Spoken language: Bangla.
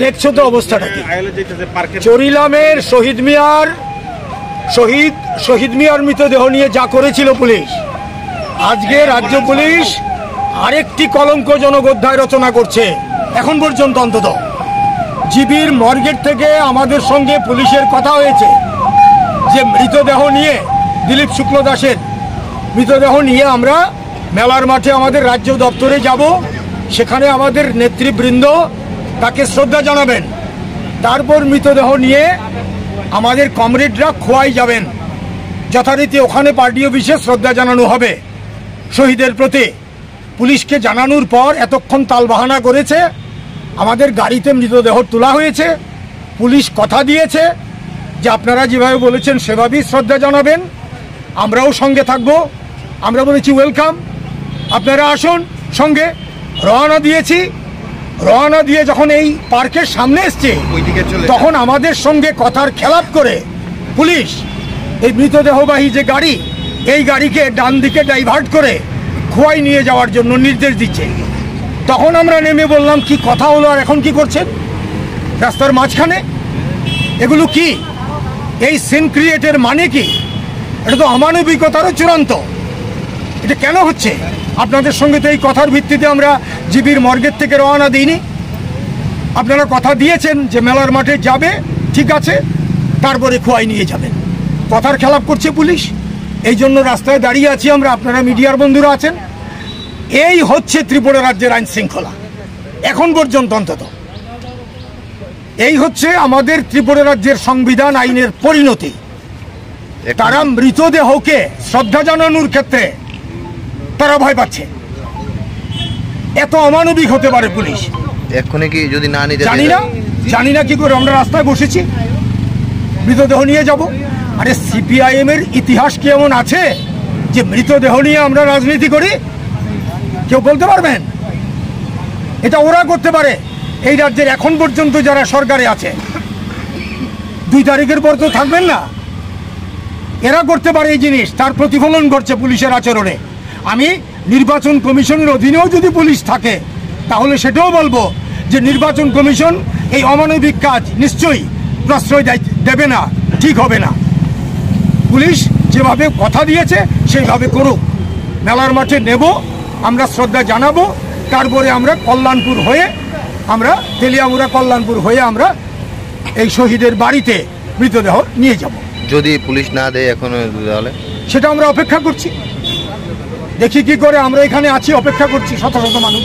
দেখছো তো অবস্থাটা কি। চরিলামের শহীদ মিয়ার মৃতদেহ নিয়ে যা করেছিল পুলিশ, আজকে রাজ্য পুলিশ আরেকটি কলঙ্কজনক অধ্যায় রচনা করছে। এখন পর্যন্ত অন্তত জিবির মর্গেট থেকে আমাদের সঙ্গে পুলিশের কথা হয়েছে যে মৃতদেহ নিয়ে, দিলীপ শুক্ল দাসের মৃতদেহ নিয়ে আমরা মেলার মাঠে আমাদের রাজ্য দপ্তরে যাব, সেখানে আমাদের নেতৃবৃন্দ তাকে শ্রদ্ধা জানাবেন। তারপর মৃতদেহ নিয়ে আমাদের কমরেডরা খোয়াই যাবেন, যথারীতি ওখানে পার্টি অফিসে শ্রদ্ধা জানানো হবে শহীদের প্রতি। পুলিশকে জানানোর পর এতক্ষণ তালবাহানা করেছে, আমাদের গাড়িতে মৃতদেহ তোলা হয়েছে। পুলিশ কথা দিয়েছে যে আপনারা যেভাবে বলেছেন সেভাবেই শ্রদ্ধা জানাবেন, আমরাও সঙ্গে থাকব। আমরা বলেছি ওয়েলকাম, আপনারা আসুন সঙ্গে। রওনা দিয়েছি। রওনা দিয়ে যখন এই পার্কের সামনে এসছে তখন আমাদের সঙ্গে কথার খেলাপ করে পুলিশ এই মৃতদেহবাহী যে গাড়ি, এই গাড়িকে ডান দিকে ডাইভার্ট করে খোয়াই নিয়ে যাওয়ার জন্য নির্দেশ দিচ্ছে। তখন আমরা নেমে বললাম কি কথা হলো, আর এখন কি করছেন রাস্তার মাঝখানে? এগুলো কি? এই সিন ক্রিয়েটের মানে কি? এটা তো অমানবিকতারও চূড়ান্ত। এটা কেন হচ্ছে? আপনাদের সঙ্গে তো এই কথার ভিত্তিতে আমরা জিবির মর্গের থেকে রওনা দিইনি। আপনারা কথা দিয়েছেন যে মেলার মাঠে যাবে, ঠিক আছে, তারপরে খোয়াই নিয়ে যাবেন। কথার খেলাপ করছে পুলিশ, এই জন্য রাস্তায় দাঁড়িয়ে আছি আমরা, আপনারা মিডিয়ার বন্ধুরা আছেন। এই হচ্ছে ত্রিপুরা রাজ্যের আইন শৃঙ্খলা এখন পর্যন্ত অন্তত। এই হচ্ছে আমাদের ত্রিপুরা রাজ্যের সংবিধান আইনের পরিণতি। তারা মৃতদেহকে শ্রদ্ধা জানানোর ক্ষেত্রে তারা ভয় পাচ্ছে। এত অমানবিক হতে পারে পুলিশ? এক্ষুনি কি যদি না নিতে, জানি না কি করে আমরা রাস্তায় বসেছি, মৃতদেহ নিয়ে যাব। আরে সিপিআইএম এর ইতিহাস কি এমন আছে যে মৃতদেহ নিয়ে আমরা রাজনীতি করি? কেউ বলতে পারবেন? এটা ওরা করতে পারে। এই রাজ্যের এখন পর্যন্ত যারা সরকারে আছে, 2 তারিখের পর তো থাকবেন না, এরা করতে পারে এই জিনিস। তার প্রতিফলন ঘটছে পুলিশের আচরণে। আমি নির্বাচন কমিশনের অধীনেও যদি পুলিশ থাকে তাহলে সেটাও বলবো যে নির্বাচন কমিশন এই অমানবিক কাজ নিশ্চয়ই প্রশ্রয় দেবে না, ঠিক হবে না। পুলিশ যেভাবে কথা দিয়েছে সেইভাবে করুক। মেলার মাঠে নেব, আমরা শ্রদ্ধা জানাবো, তারপরে আমরা কল্যাণপুর হয়ে, আমরা তেলিয়ামুড়া কল্যাণপুর হয়ে আমরা এই শহীদের বাড়িতে মৃতদেহ নিয়ে যাব। যদি পুলিশ না দেয় এখন তাহলে সেটা আমরা অপেক্ষা করছি, দেখি কি করে। আমরা এখানে আছি, অপেক্ষা করছি, শত শত মানুষ।